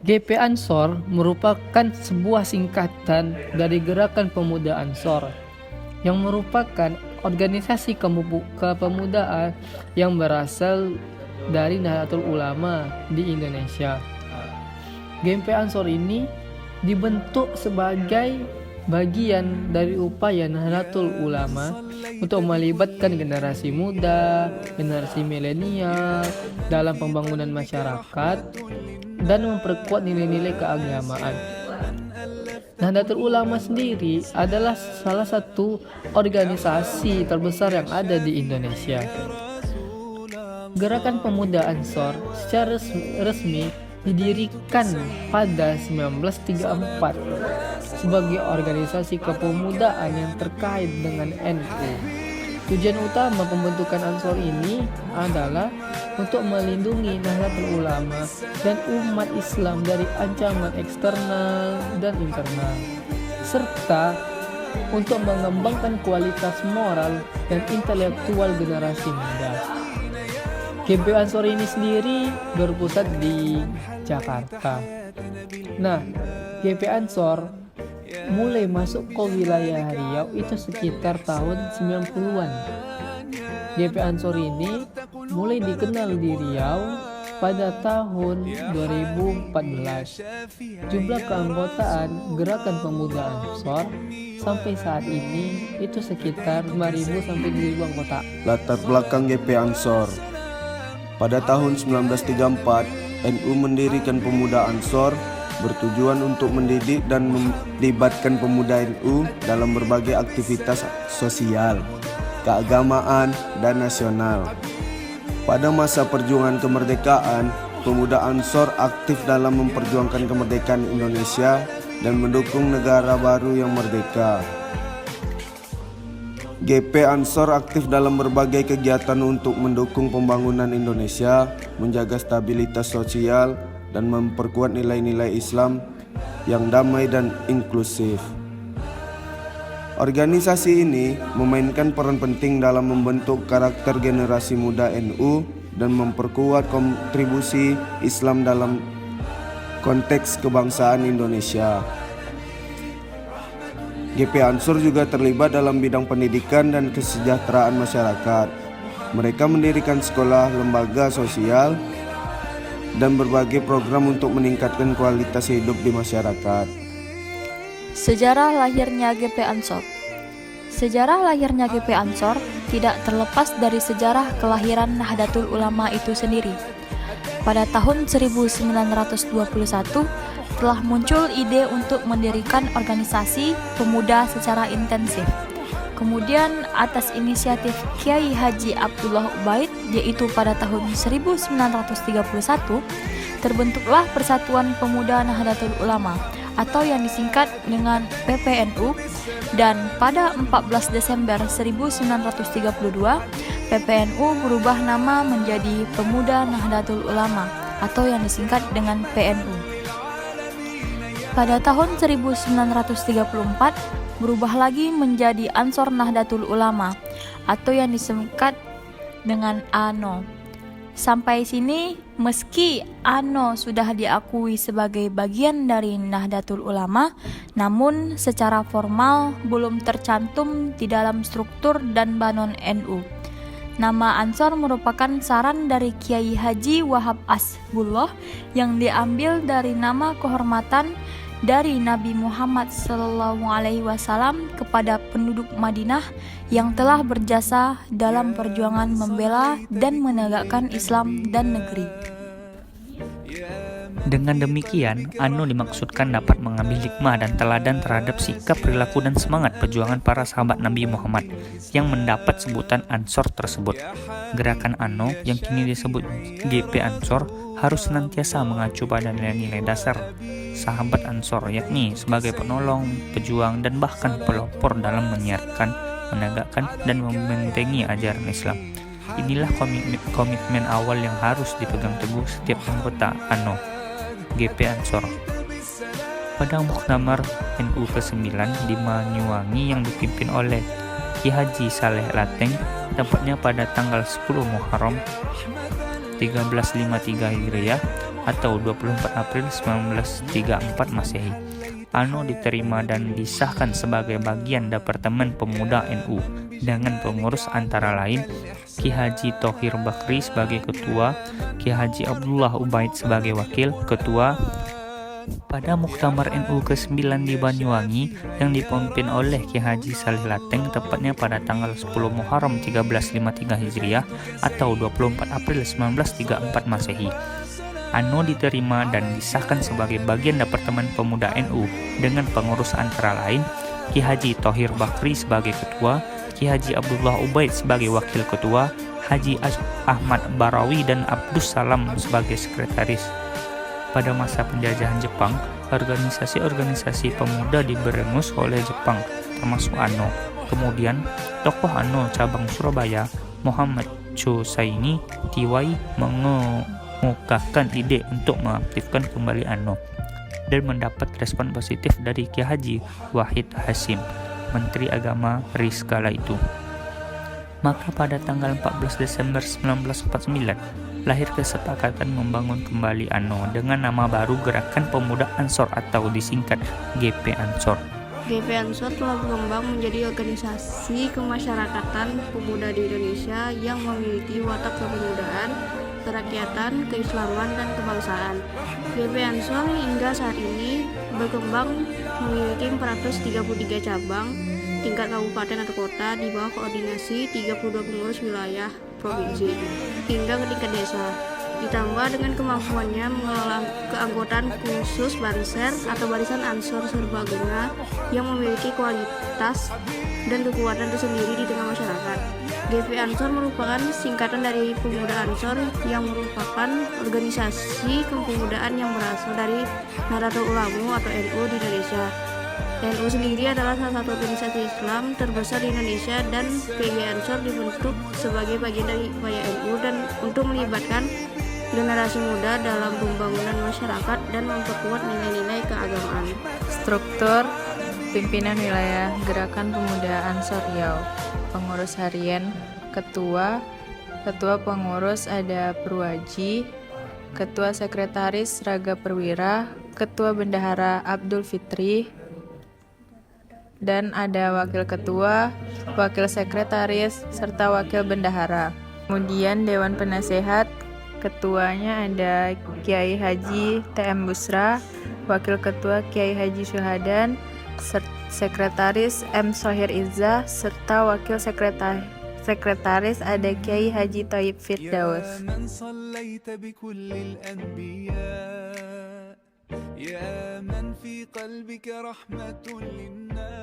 GP Ansor merupakan sebuah singkatan dari Gerakan Pemuda Ansor yang merupakan organisasi kepemudaan yang berasal dari Nahdlatul Ulama di Indonesia. GP Ansor ini dibentuk sebagai bagian dari upaya Nahdlatul Ulama untuk melibatkan generasi muda, generasi milenial dalam pembangunan masyarakat dan memperkuat nilai-nilai keagamaan. Nahdlatul Ulama sendiri adalah salah satu organisasi terbesar yang ada di Indonesia. Gerakan Pemuda Ansor secara resmi didirikan pada 1934 sebagai organisasi kepemudaan yang terkait dengan NU. Tujuan utama pembentukan Ansor ini adalah untuk melindungi Nahdlatul Ulama dan umat Islam dari ancaman eksternal dan internal, serta untuk mengembangkan kualitas moral dan intelektual generasi muda. GP Ansor ini sendiri berpusat di Jakarta. Nah, GP Ansor mulai masuk ke wilayah Riau itu sekitar tahun 90-an. GP Ansor ini mulai dikenal di Riau pada tahun 2014. Jumlah keanggotaan Gerakan Pemuda Ansor sampai saat ini itu sekitar 5.000 sampai 1.000 anggota. Latar belakang GP Ansor. Pada tahun 1934, NU mendirikan Pemuda Ansor bertujuan untuk mendidik dan melibatkan pemuda NU dalam berbagai aktivitas sosial, keagamaan, dan nasional. Pada masa perjuangan kemerdekaan, Pemuda Ansor aktif dalam memperjuangkan kemerdekaan Indonesia dan mendukung negara baru yang merdeka. GP Ansor aktif dalam berbagai kegiatan untuk mendukung pembangunan Indonesia, menjaga stabilitas sosial, dan memperkuat nilai-nilai Islam yang damai dan inklusif. Organisasi ini memainkan peran penting dalam membentuk karakter generasi muda NU dan memperkuat kontribusi Islam dalam konteks kebangsaan Indonesia. GP Ansor juga terlibat dalam bidang pendidikan dan kesejahteraan masyarakat. Mereka mendirikan sekolah, lembaga sosial, dan berbagai program untuk meningkatkan kualitas hidup di masyarakat. Sejarah lahirnya GP Ansor. Sejarah lahirnya GP Ansor tidak terlepas dari sejarah kelahiran Nahdlatul Ulama itu sendiri. Pada tahun 1921 telah muncul ide untuk mendirikan organisasi pemuda secara intensif. Kemudian atas inisiatif Kiai Haji Abdullah Ubaid, yaitu pada tahun 1931, terbentuklah Persatuan Pemuda Nahdlatul Ulama atau yang disingkat dengan PPNU, dan pada 14 Desember 1932 PPNU berubah nama menjadi Pemuda Nahdlatul Ulama atau yang disingkat dengan PNU. Pada tahun 1934 berubah lagi menjadi Ansor Nahdlatul Ulama atau yang disingkat dengan ANO. Sampai sini, meski ANO sudah diakui sebagai bagian dari Nahdlatul Ulama, namun secara formal belum tercantum di dalam struktur dan banon NU. Nama Ansor merupakan saran dari Kiai Haji Wahab Asbullah yang diambil dari nama kehormatan dari Nabi Muhammad SAW kepada penduduk Madinah yang telah berjasa dalam perjuangan membela dan menegakkan Islam dan negeri. Dengan demikian, ANO dimaksudkan dapat mengambil hikmah dan teladan terhadap sikap, perilaku, dan semangat perjuangan para sahabat Nabi Muhammad yang mendapat sebutan Ansor tersebut. Gerakan ANO yang kini disebut GP Ansor harus senantiasa mengacu pada nilai-nilai dasar sahabat Ansor, yakni sebagai penolong, pejuang, dan bahkan pelopor dalam menyiarkan, menegakkan, dan membentengi ajaran Islam. Inilah komitmen awal yang harus dipegang teguh setiap anggota ANO GP Ansor. Pada Muktamar NU ke-9 di Banyuwangi yang dipimpin oleh Ki Haji Saleh Lateng, tepatnya pada tanggal 10 Muharram 1353 Hijriah, atau 24 April 1934 Masehi. Ano diterima dan disahkan sebagai bagian Departemen Pemuda NU dengan pengurus antara lain Ki Haji Thohir Bakri sebagai ketua, Ki Haji Abdullah Ubaid sebagai wakil ketua. Pada Muktamar NU ke-9 di Banyuwangi yang dipimpin oleh Ki Haji Saleh Lateng tepatnya pada tanggal 10 Muharram 1353 Hijriah atau 24 April 1934 Masehi. Ano diterima dan disahkan sebagai bagian Departemen Pemuda NU dengan pengurus antara lain Ki Haji Thohir Bakri sebagai ketua, Ki Haji Abdullah Ubaid sebagai wakil ketua, Haji Ahmad Barawi dan Abdus Salam sebagai sekretaris. Pada masa penjajahan Jepang, organisasi-organisasi pemuda diberengus oleh Jepang, termasuk ANO. Kemudian, tokoh ANO cabang Surabaya, Muhammad Chosaini Tiwai mengemukakan ide untuk mengaktifkan kembali ANO dan mendapat respon positif dari Ki Haji Wahid Hasyim, Menteri Agama RI kala itu. Maka pada tanggal 14 Desember 1949, lahir kesepakatan membangun kembali ANO dengan nama baru Gerakan Pemuda Ansor atau disingkat GP Ansor. GP Ansor telah berkembang menjadi organisasi kemasyarakatan pemuda di Indonesia yang memiliki watak kepemudaan, kerakyatan, keislaman, dan kebangsaan. GP Ansor hingga saat ini berkembang memiliki 433 cabang tingkat kabupaten atau kota di bawah koordinasi 32 pengurus wilayah provinsi hingga ke tingkat desa. Ditambah dengan kemampuannya mengelola keanggotaan khusus Banser atau Barisan Ansor Serbaguna yang memiliki kualitas dan kekuatan tersendiri di tengah masyarakat. GP Ansor merupakan singkatan dari Pemuda Ansor yang merupakan organisasi kepemudaan yang berasal dari Nahdlatul Ulama atau NU di Indonesia. NU sendiri adalah salah satu organisasi Islam terbesar di Indonesia dan PG Ansor dibentuk sebagai bagian dari upaya NU dan untuk melibatkan generasi muda dalam pembangunan masyarakat dan memperkuat nilai-nilai keagamaan. Struktur pimpinan wilayah Gerakan Pemuda Ansor Riau. Pengurus harian, ketua pengurus ada Purwaji, ketua sekretaris Raga Perwira, ketua bendahara Abdul Fitri, dan ada wakil ketua, wakil sekretaris, serta wakil bendahara. Kemudian Dewan Penasehat, ketuanya ada Kiai Haji TM Busra, wakil ketua Kiai Haji Syuhadan, sekretaris M. Sohir Izzah, serta wakil sekretaris ada Kiai Haji Thayyib Firdaus. يا من في قلبك رحمة للناس